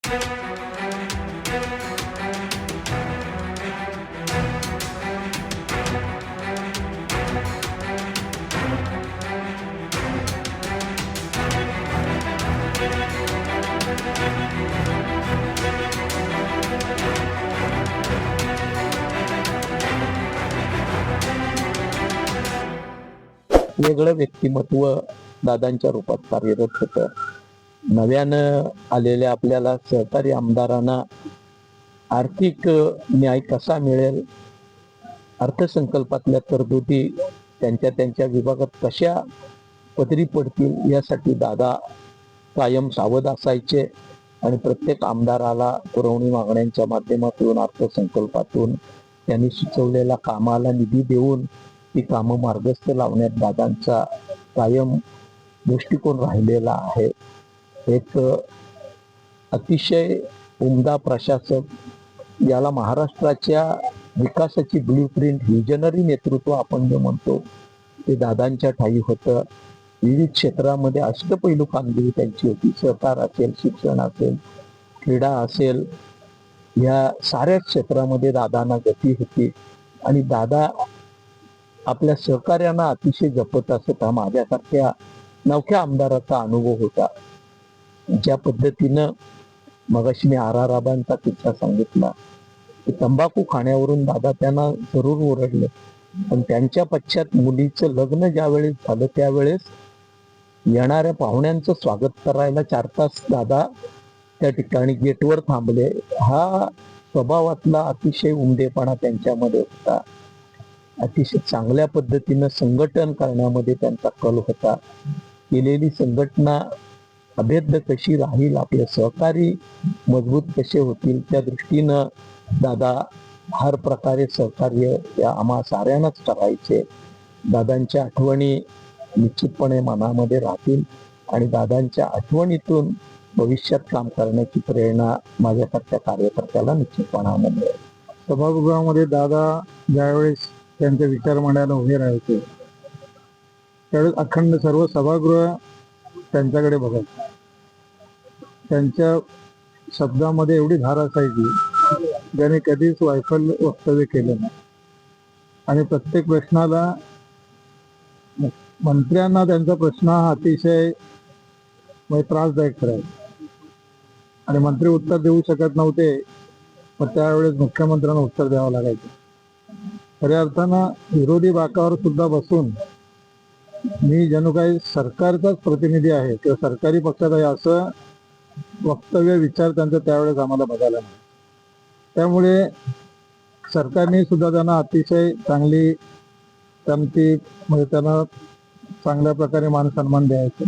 वेगळं व्यक्तिमत्व दादांच्या रूपात कार्यरत होतं. नव्यानं आलेल्या आपल्याला सहकारी आमदारांना आर्थिक न्याय कसा मिळेल, अर्थसंकल्पातल्या तरतुदी त्यांच्या विभागात कशा पदरी पडतील यासाठी दादा कायम सावध असायचे आणि प्रत्येक आमदाराला पुरवणी मागण्यांच्या माध्यमातून अर्थसंकल्पातून त्यांनी सुचवलेल्या कामाला निधी देऊन ती कामं मार्गस्थ लावण्यात दादांचा कायम दृष्टिकोन राहिलेला आहे. एक अतिशय उमदा प्रशासक, याला महाराष्ट्राच्या विकासाची ब्लूप्रिंट, व्हिजनरी नेतृत्व आपण जे म्हणतो ते दादांच्या ठायी होतं. विविध क्षेत्रामध्ये अष्टपैलू कामगिरी त्यांची होती. सहकार असेल, शिक्षण असेल, क्रीडा असेल, या साऱ्या क्षेत्रामध्ये दादांना गती होती आणि दादा आपल्या सहकार्यांना अतिशय जपत असत. हा माझ्यासारख्या नवख्या आमदाराचा अनुभव होता. ज्या पद्धतीनं मगाशी मी आर आबांचा किस्सा सांगितला, तंबाखू खाण्यावरून दादा त्यांना जरूर ओरडले, पण त्यांच्या पश्चात मुलीचं लग्न ज्यावेळेस झालं त्यावेळेस येणाऱ्या पाहुण्यांचं स्वागत करायला 4 तास दादा त्या ठिकाणी गेटवर थांबले. हा स्वभावातला अतिशय उमदेपणा त्यांच्यामध्ये होता. अतिशय चांगल्या पद्धतीनं संघटन करण्यामध्ये त्यांचा कल होता. केलेली संघटना अभेद्य कशी राहील, आपले सहकारी मजबूत कसे होतील, त्या दृष्टीनं दादा हर प्रकारे सहकार्य या आम्हा साऱ्यांनाच करायचे. दादांच्या आठवणी निश्चितपणे मनामध्ये राहतील आणि दादांच्या आठवणीतून भविष्यात काम करण्याची प्रेरणा माझ्यासारख्या कार्यकर्त्याला निश्चितपणे मिळेल. सभागृहामध्ये दादा ज्यावेळेस त्यांचे विचार मांडायला उभे राहायचे त्यावेळेस अखंड सर्व सभागृह त्यांच्याकडे बघायचे. त्यांच्या शब्दामध्ये एवढी धार असायची, ज्याने कधीच वैफल्य वक्तव्य केलं नाही आणि प्रत्येक प्रश्नाला मंत्र्यांना त्यांचा प्रश्न हा अतिशय त्रासदायक ठरायचा आणि मंत्री उत्तर देऊ शकत नव्हते, मग त्यावेळेस मुख्यमंत्र्यांना उत्तर द्यावं लागायचं. खऱ्या अर्थानं विरोधी बाकावर सुद्धा बसून मी जणू काही सरकारचाच प्रतिनिधी आहे किंवा सरकारी पक्षात आहे असं वक्तव्य, विचार त्यांचा त्यावेळेस आम्हाला बघायला मिळाला. त्यामुळे सरकारने सुद्धा त्यांना अतिशय चांगली म्हणजे त्यांना चांगल्या प्रकारे मान सन्मान द्यायचे.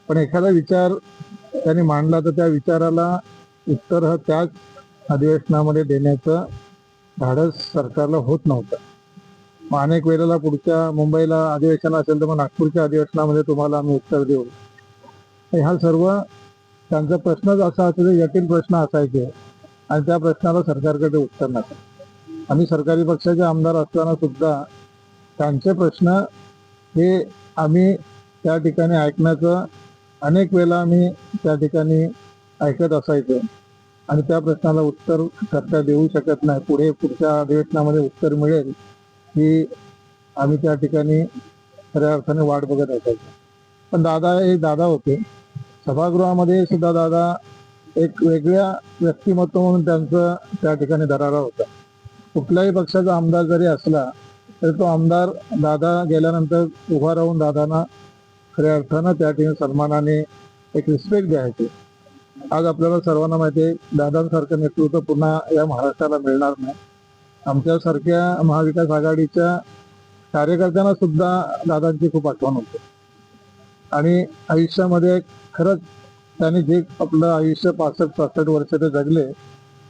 पण एखादा विचार त्यांनी मांडला तर त्या विचाराला उत्तर हा त्याच अधिवेशनामध्ये देण्याचं धाडस सरकारला होत नव्हतं. मग अनेक वेळेला पुढच्या मुंबईला अधिवेशन असेल तर मग नागपूरच्या अधिवेशनामध्ये तुम्हाला आम्ही उत्तर देऊ, हा सर्व त्यांचा प्रश्नच असा असायचा, जटिल प्रश्न असायचे आणि त्या प्रश्नाला सरकारकडे उत्तर नसायचं. आम्ही सरकारी पक्षाचे आमदार असताना सुद्धा त्यांचे प्रश्न हे आम्ही त्या ठिकाणी ऐकण्याचं अनेक वेळेला आम्ही त्या ठिकाणी ऐकत असायचो आणि त्या प्रश्नाला उत्तर सरकार देऊ शकत नाही, पुढच्या अधिवेशनामध्ये उत्तर मिळेल ही आम्ही त्या ठिकाणी खऱ्या अर्थाने वाट बघत असायचो. पण दादा हे दादा होते. सभागृहामध्ये सुद्धा दादा एक वेगळ्या व्यक्तिमत्व म्हणून त्यांचं त्या ठिकाणी दरारा होता. कुठल्याही पक्षाचा आमदार जरी असला तरी तो आमदार दादा गेल्यानंतर उभा राहून दादांना खऱ्या अर्थानं त्या ठिकाणी सन्मानाने एक रिस्पेक्ट द्यायचे. आज आपल्याला सर्वांना माहिती आहे, दादांसारखं नेतृत्व पुन्हा या महाराष्ट्राला मिळणार नाही. आमच्यासारख्या महाविकास आघाडीच्या कार्यकर्त्यांना सुद्धा दादांची खूप आठवण होते आणि आयुष्यामध्ये खरंच त्यांनी जे आपलं आयुष्य 65-66 वर्ष ते जगले,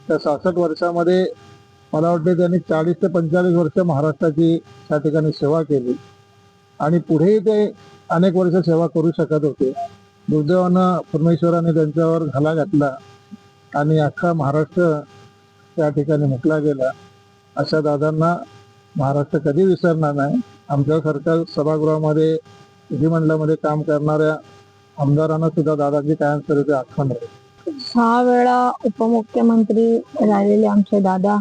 त्या 66 वर्षामध्ये मला वाटते त्यांनी 40 ते 45 वर्ष महाराष्ट्राची त्या ठिकाणी सेवा केली आणि पुढेही ते अनेक वर्ष सेवा करू शकत होते. दुर्दैवानं परमेश्वराने त्यांच्यावर घाला घातला आणि अख्खा महाराष्ट्र त्या ठिकाणी मुकला गेला. अशा दादांना महाराष्ट्र कधी विसरणार नाही. आमच्यासारख्या सभागृहामध्ये विधिमंडळामध्ये काम करणाऱ्या आमदारांना सुद्धा दादांची कायमस्वरूपी आठवण आहे. 6 वेळा उपमुख्यमंत्री राहिलेले आमचे दादा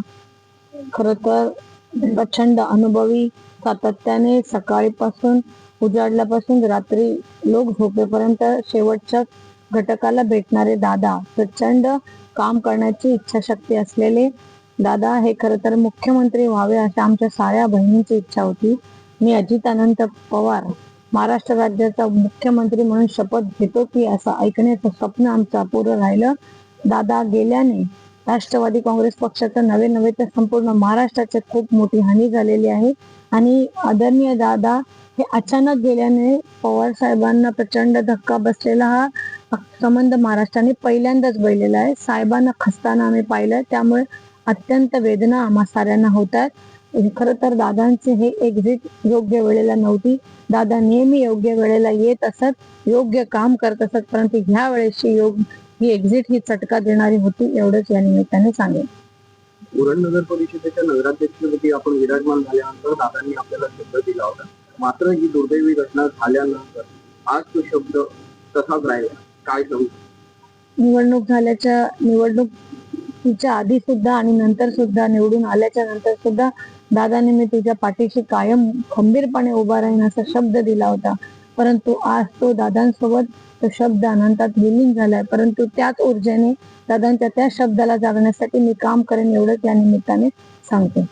खर तर प्रचंड अनुभवी, सातत्याने सकाळीपासून उजाडल्यापासून रात्री लोक झोपेपर्यंत शेवटच्या घटकाला भेटणारे दादा, प्रचंड काम करण्याची इच्छाशक्ती असलेले दादा हे खरं तर मुख्यमंत्री व्हावे अशी आमच्या साऱ्या बहिणींची इच्छा होती. मी अजितानंद पवार महाराष्ट्र राज्याचा मुख्यमंत्री म्हणून शपथ घेतो की असं ऐकण्याचं स्वप्न आमचं अपुरं राहिलं. दादा गेल्याने राष्ट्रवादी काँग्रेस पक्षाचं नव्हे तर संपूर्ण महाराष्ट्राची खूप मोठी हानी झालेली आहे आणि आदरणीय दादा हे अचानक गेल्याने पवार साहेबांना प्रचंड धक्का बसलेला हा संबंध महाराष्ट्राने पहिल्यांदाच बघितलेला आहे. साहेबांना खस्ताना आम्ही पाहिलंय, त्यामुळे अत्यंत वेदना आम्हा साऱ्यांना होत आहेत. खरं तर दादांचे हे एक्झिट योग्य वेळेला नव्हती. दादा नेहमी योग्य वेळेला येत असत, योग्य काम करत असत, परंतु ह्या वेळेची ही एक्झिट ही चटका देणारी होती, एवढंच या निमित्ताने सांगेन. उरण नगर परिषदेच्या नगराध्यक्षपदी आपण विराजमान झाल्यानंतर दादांनी आपल्याला शब्द दिला होता. मात्र ही दुर्दैवी घटना झाल्यानंतर आज तो शब्द तसाच राहिला. काय सांगू? निवडणुकीच्या आधी सुद्धा आणि नंतर सुद्धा, निवडून आल्याच्या नंतर सुद्धा दादाने मी तुझ्या पाठीशी कायम खंबीरपणे उभा राहीन असा शब्द दिला होता. परंतु आज तो दादांसोबत तो शब्द अनंतात विलीन झालाय. परंतु त्याच ऊर्जेने दादांच्या त्या शब्दाला जागण्यासाठी मी काम करेन, एवढंच या निमित्ताने सांगते.